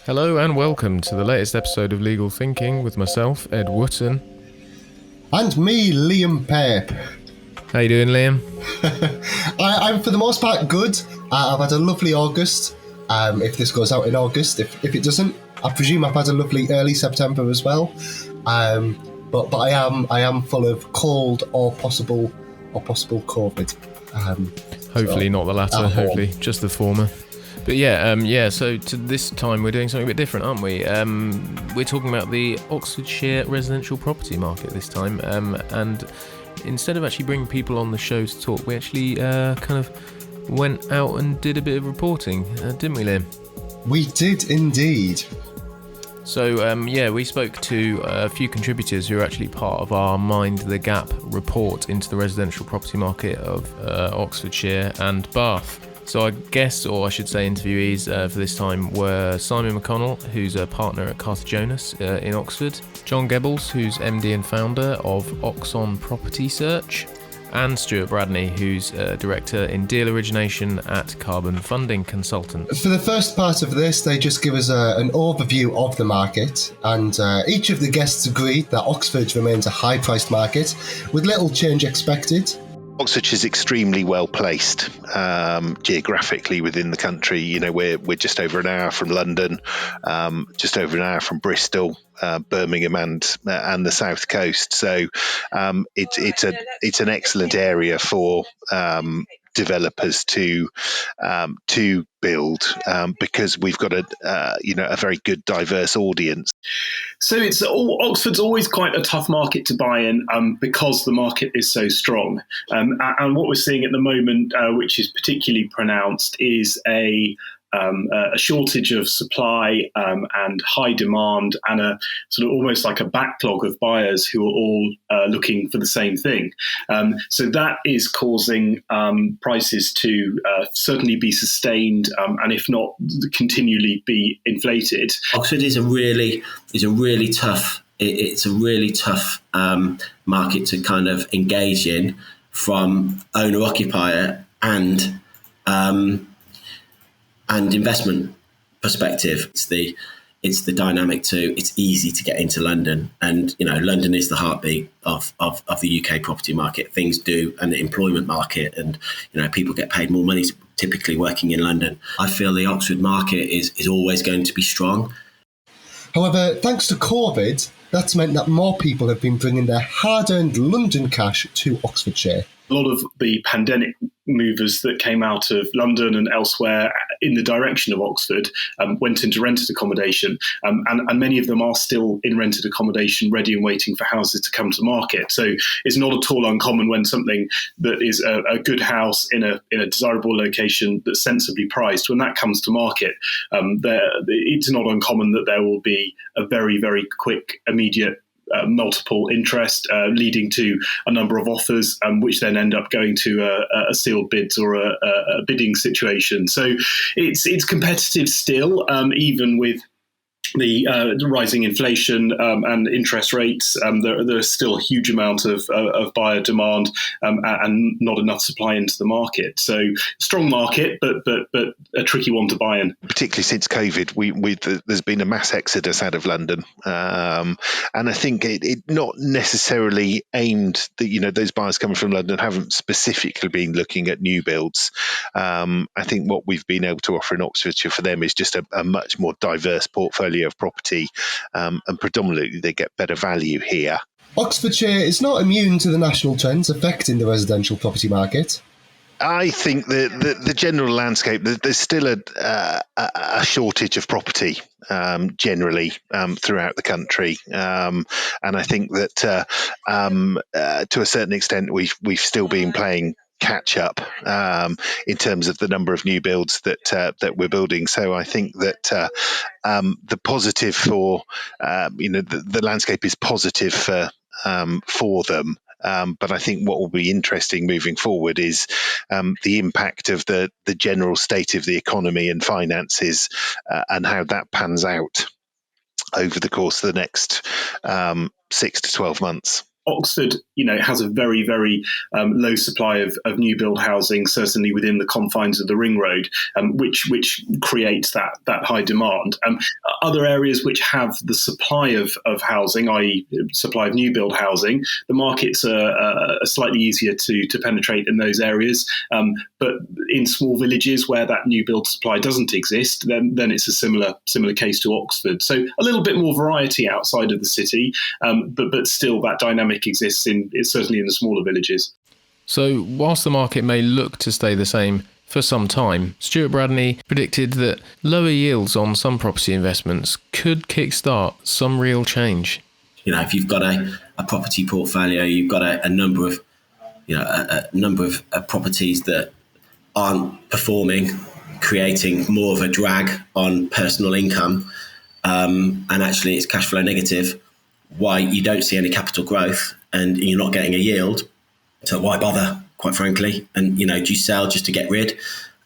Hello and welcome to the latest episode of Legal Thinking with myself, Ed Wotton. And me, Liam Pape. How you doing, Liam? I'm for the most part good. I've had a lovely August. If this goes out in August, if it doesn't, I presume I've had a lovely early September as well. But I am full of cold or possible COVID. Hopefully not the latter. Hopefully just the former. But so to this time we're doing something a bit different, aren't we? We're talking about the Oxfordshire residential property market this time, and instead of actually bringing people on the show to talk, we actually kind of went out and did a bit of reporting, didn't we, Liam? We did indeed. So, we spoke to a few contributors who are actually part of our Mind the Gap report into the residential property market of Oxfordshire and Bath. So our guests, or I should say interviewees for this time, were Simon McConnell, who's a partner at Jonas in Oxford, John Gebbels, who's MD and founder of OXON Property Search, and Stuart Bradney, who's director in deal origination at Carbon Funding Consultants. For the first part of this, they just give us an overview of the market, and each of the guests agreed that Oxford remains a high-priced market, with little change expected. Oxfordshire is extremely well placed geographically within the country. You know, we're just over an hour from London, just over an hour from Bristol, Birmingham, and the south coast. So it's an excellent area for developers to build because we've got a very good diverse audience. So Oxford's always quite a tough market to buy in because the market is so strong. And what we're seeing at the moment, which is particularly pronounced, is a shortage of supply and high demand, and a sort of almost like a backlog of buyers who are all looking for the same thing. So that is causing prices to certainly be sustained, and if not, continually be inflated. Oxford is a really tough. It's a really tough market to kind of engage in from owner occupier and investment perspective. It's the dynamic too. It's easy to get into London, and London is the heartbeat of the UK property market. Things do, and the employment market, and people get paid more money typically working in London. I feel the Oxford market is always going to be strong. However, thanks to COVID, that's meant that more people have been bringing their hard-earned London cash to Oxfordshire. A lot of the pandemic movers that came out of London and elsewhere in the direction of Oxford went into rented accommodation, and many of them are still in rented accommodation, ready and waiting for houses to come to market. So it's not at all uncommon when something that is a good house in a desirable location that's sensibly priced, when that comes to market, it's not uncommon that there will be a very, very quick, immediate multiple interest, leading to a number of offers, which then end up going to a sealed bids or a bidding situation. So it's competitive still, even with the rising inflation and interest rates. There's still a huge amount of buyer demand and not enough supply into the market. So strong market, but a tricky one to buy in. Particularly since COVID, there's been a mass exodus out of London, and I think it not necessarily aimed that those buyers coming from London haven't specifically been looking at new builds. I think what we've been able to offer in Oxfordshire for them is just a much more diverse portfolio of property, and predominantly they get better value here. Oxfordshire is not immune to the national trends affecting the residential property market. I think the general landscape, there's still a shortage of property generally throughout the country, and I think that to a certain extent we've still been playing catch up in terms of the number of new builds that we're building. So I think that the positive for the landscape is positive for them. But I think what will be interesting moving forward is the impact of the general state of the economy and finances, and how that pans out over the course of the next 6 to 12 months. Oxford, has a very, very low supply of new build housing, certainly within the confines of the ring road, which creates that high demand. Other areas which have the supply of housing, i.e. supply of new build housing, the markets are slightly easier to penetrate in those areas. But in small villages where that new build supply doesn't exist, then it's a similar case to Oxford. So a little bit more variety outside of the city, but still that dynamic exists certainly in the smaller villages. So whilst the market may look to stay the same for some time, Stuart Bradney predicted that lower yields on some property investments could kickstart some real change. If you've got a property portfolio, you've got a number of properties that aren't performing, creating more of a drag on personal income, and actually it's cash flow negative. Why you don't see any capital growth and you're not getting a yield, so why bother, quite frankly? And do you sell just to get rid?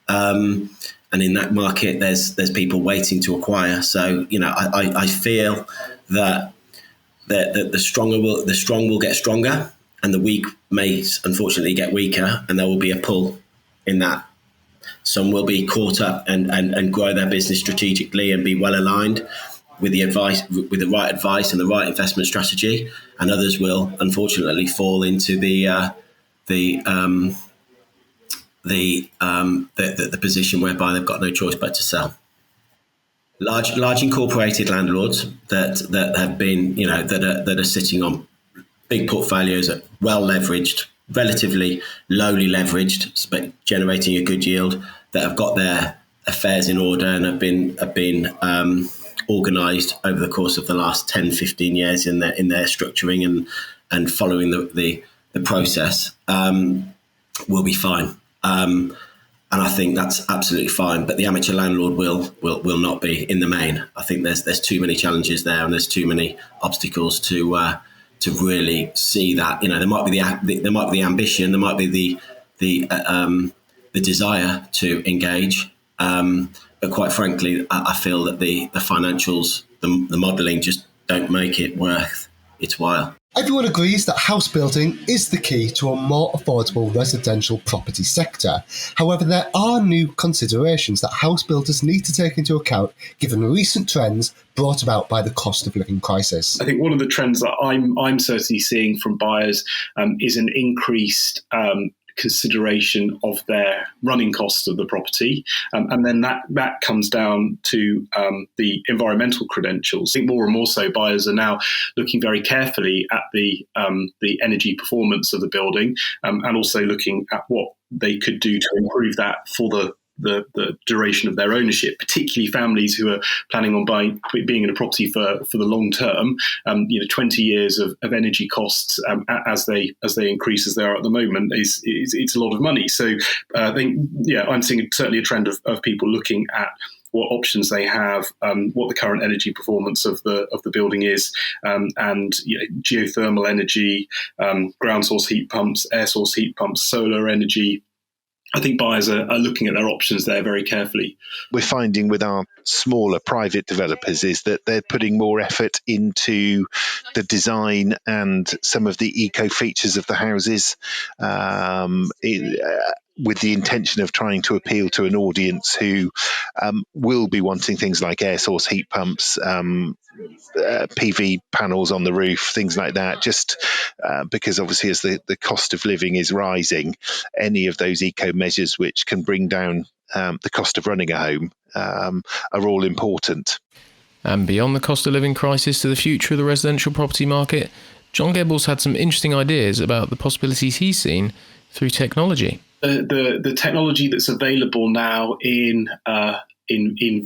And in that market, there's people waiting to acquire. So I feel that the strong will get stronger, and the weak may unfortunately get weaker, and there will be a pull in that. Some will be caught up and grow their business strategically and be well aligned with the right advice and the right investment strategy, and others will unfortunately fall into the position whereby they've got no choice but to sell. Large incorporated landlords that have been that are sitting on big portfolios, well leveraged, relatively lowly leveraged, but generating a good yield, that have got their affairs in order and have been organised over the course of the last 10, 15 years in their structuring and following the process, will be fine. And I think that's absolutely fine. But the amateur landlord will not be, in the main. I think there's too many challenges there, and there's too many obstacles to really see that. There might be the ambition, there might be the desire to engage. But quite frankly, I feel that the financials, the modelling just don't make it worth its while. Everyone agrees that house building is the key to a more affordable residential property sector. However, there are new considerations that house builders need to take into account given recent trends brought about by the cost of living crisis. I think one of the trends that I'm certainly seeing from buyers is an increased consideration of their running costs of the property, and then that comes down to the environmental credentials. I think more and more so buyers are now looking very carefully at the energy performance of the building, and also looking at what they could do to improve that for the duration of their ownership, particularly families who are planning on being in a property for the long term. 20 years of energy costs as they increase as they are at the moment it's a lot of money. So I think I'm seeing certainly a trend of people looking at what options they have, what the current energy performance of the building is, and geothermal energy, ground source heat pumps, air source heat pumps, solar energy. I think buyers are looking at their options there very carefully. We're finding with our smaller private developers is that they're putting more effort into the design and some of the eco features of the houses, with the intention of trying to appeal to an audience who will be wanting things like air source heat pumps, PV panels on the roof, things like that, just because obviously as the cost of living is rising, any of those eco measures which can bring down the cost of running a home are all important. And beyond the cost of living crisis to the future of the residential property market, John Gebbels had some interesting ideas about the possibilities he's seen through technology. The technology that's available now in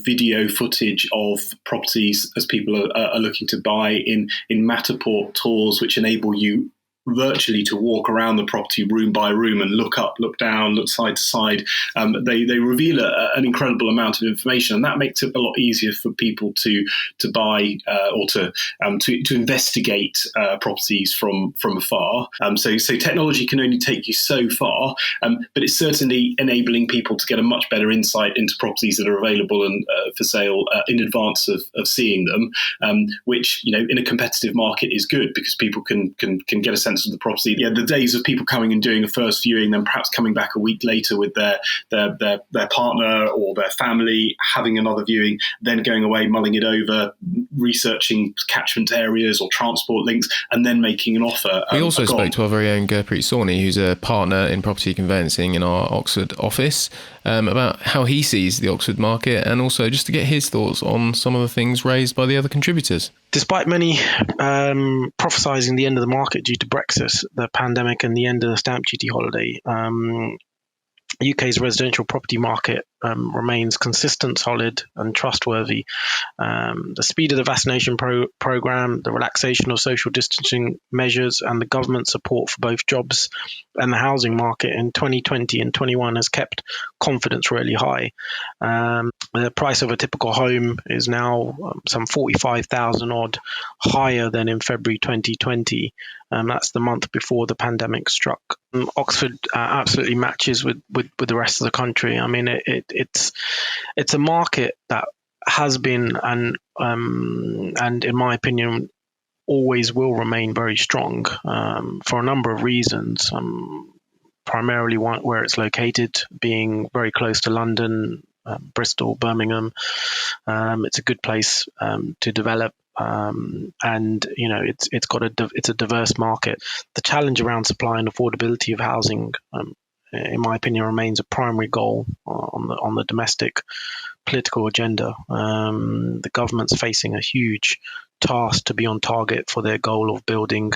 video footage of properties as people are looking to buy, in Matterport tours, which enable you virtually to walk around the property room by room and look up, look down, look side to side. They reveal an incredible amount of information, and that makes it a lot easier for people to buy or to investigate properties from afar. So technology can only take you so far, but it's certainly enabling people to get a much better insight into properties that are available and for sale in advance of seeing them, which, in a competitive market is good, because people can get a sense of the property. Yeah, the days of people coming and doing a first viewing, then perhaps coming back a week later with their partner or their family, having another viewing, then going away, mulling it over, researching catchment areas or transport links, and then making an offer. We also spoke to our very own Gurpreet Sawhney, who's a partner in property conveyancing in our Oxford office, about how he sees the Oxford market, and also just to get his thoughts on some of the things raised by the other contributors. Despite many prophesying the end of the market due to Brexit, the pandemic and the end of the stamp duty holiday, UK's residential property market remains consistent, solid and trustworthy. The speed of the vaccination programme, the relaxation of social distancing measures and the government support for both jobs and the housing market in 2020 and 21 has kept confidence really high. The price of a typical home is now some 45,000 odd higher than in February 2020. That's the month before the pandemic struck. Oxford absolutely matches with the rest of the country. I mean, it's a market that has been and in my opinion always will remain very strong for a number of reasons. Primarily where it's located, being very close to London, Bristol, Birmingham. It's a good place to develop. And it's a diverse market. The challenge around supply and affordability of housing, in my opinion, remains a primary goal on the domestic political agenda. The government's facing a huge task to be on target for their goal of building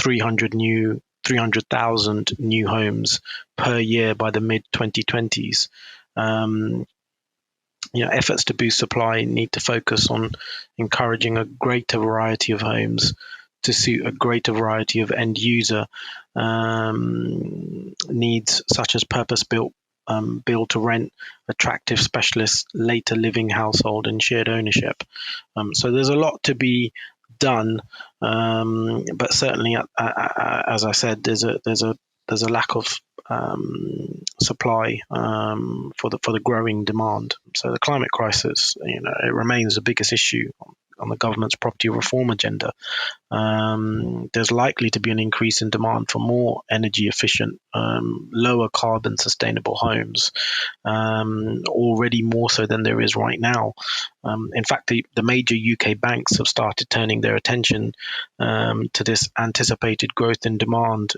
300,000 new homes per year by the mid-2020s. Efforts to boost supply need to focus on encouraging a greater variety of homes to suit a greater variety of end user needs, such as purpose-built, build to rent, attractive specialist, later living household and shared ownership. So there's a lot to be done, but certainly, as I said, there's a lack of supply for the growing demand. So the climate crisis, it remains the biggest issue on the government's property reform agenda. There's likely to be an increase in demand for more energy efficient, lower carbon sustainable homes, already more so than there is right now. In fact, the major UK banks have started turning their attention to this anticipated growth in demand.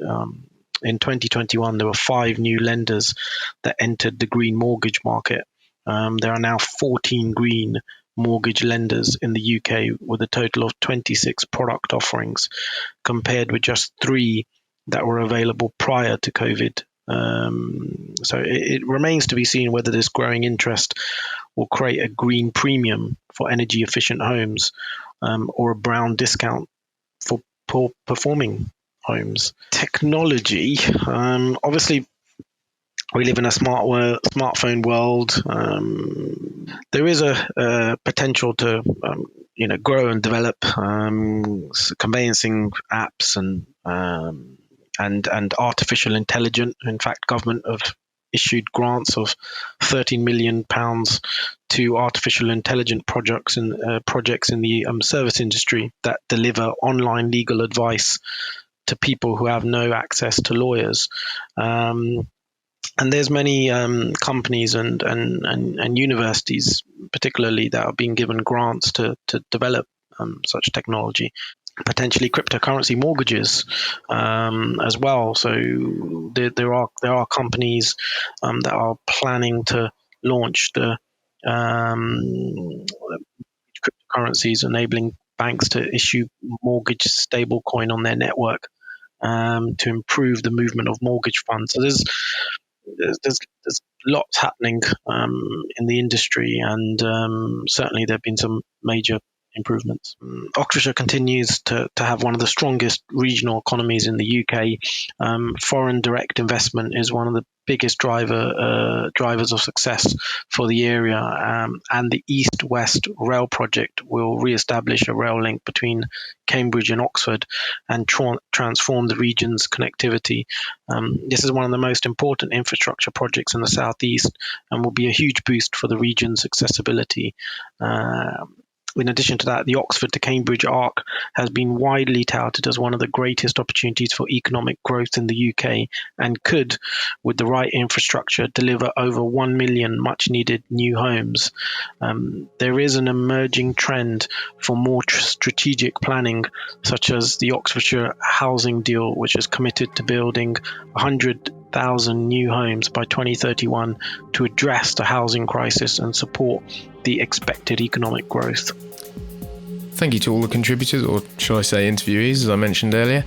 In 2021, there were 5 new lenders that entered the green mortgage market. There are now 14 green mortgage lenders in the UK with a total of 26 product offerings, compared with just 3 that were available prior to COVID. So it remains to be seen whether this growing interest will create a green premium for energy efficient homes, or a brown discount for poor performing homes. Technology, obviously we live in a smartphone world. There is a potential to grow and develop conveyancing apps and artificial intelligence. In fact, government have issued grants of £13 million to artificial intelligence projects in the service industry that deliver online legal advice to people who have no access to lawyers. And there's many companies and universities, particularly, that are being given grants to develop such technology. Potentially cryptocurrency mortgages as well. So there are companies that are planning to launch the cryptocurrencies, enabling banks to issue mortgage stablecoin on their network to improve the movement of mortgage funds. So there's lots happening in the industry, and certainly there have been some major improvements. Oxfordshire continues to have one of the strongest regional economies in the UK. Foreign direct investment is one of the biggest drivers of success for the area, and the East-West Rail project will re-establish a rail link between Cambridge and Oxford and transform the region's connectivity. This is one of the most important infrastructure projects in the southeast and will be a huge boost for the region's accessibility. In addition to that, the Oxford to Cambridge arc has been widely touted as one of the greatest opportunities for economic growth in the UK and could, with the right infrastructure, deliver over 1 million much-needed new homes. There is an emerging trend for more strategic planning, such as the Oxfordshire Housing Deal, which is committed to building 100,000 new homes by 2031 to address the housing crisis and support the expected economic growth. Thank you to all the contributors, or shall I say interviewees, as I mentioned earlier,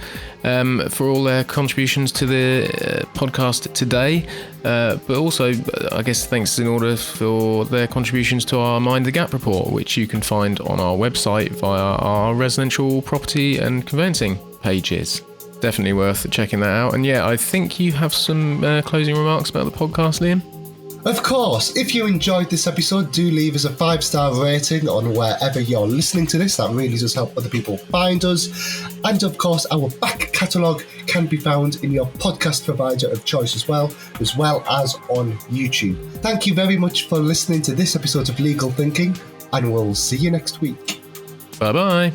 for all their contributions to the podcast today. But also, I guess, thanks in order for their contributions to our Mind the Gap report, which you can find on our website via our residential property and conveyancing pages. Definitely worth checking that out. And yeah, I think you have some closing remarks about the podcast, Liam? Of course, if you enjoyed this episode, do leave us a 5-star rating on wherever you're listening to this. That really does help other people find us. And of course, our back catalogue can be found in your podcast provider of choice as well as on YouTube. Thank you very much for listening to this episode of Legal Thinking, and we'll see you next week. Bye-bye.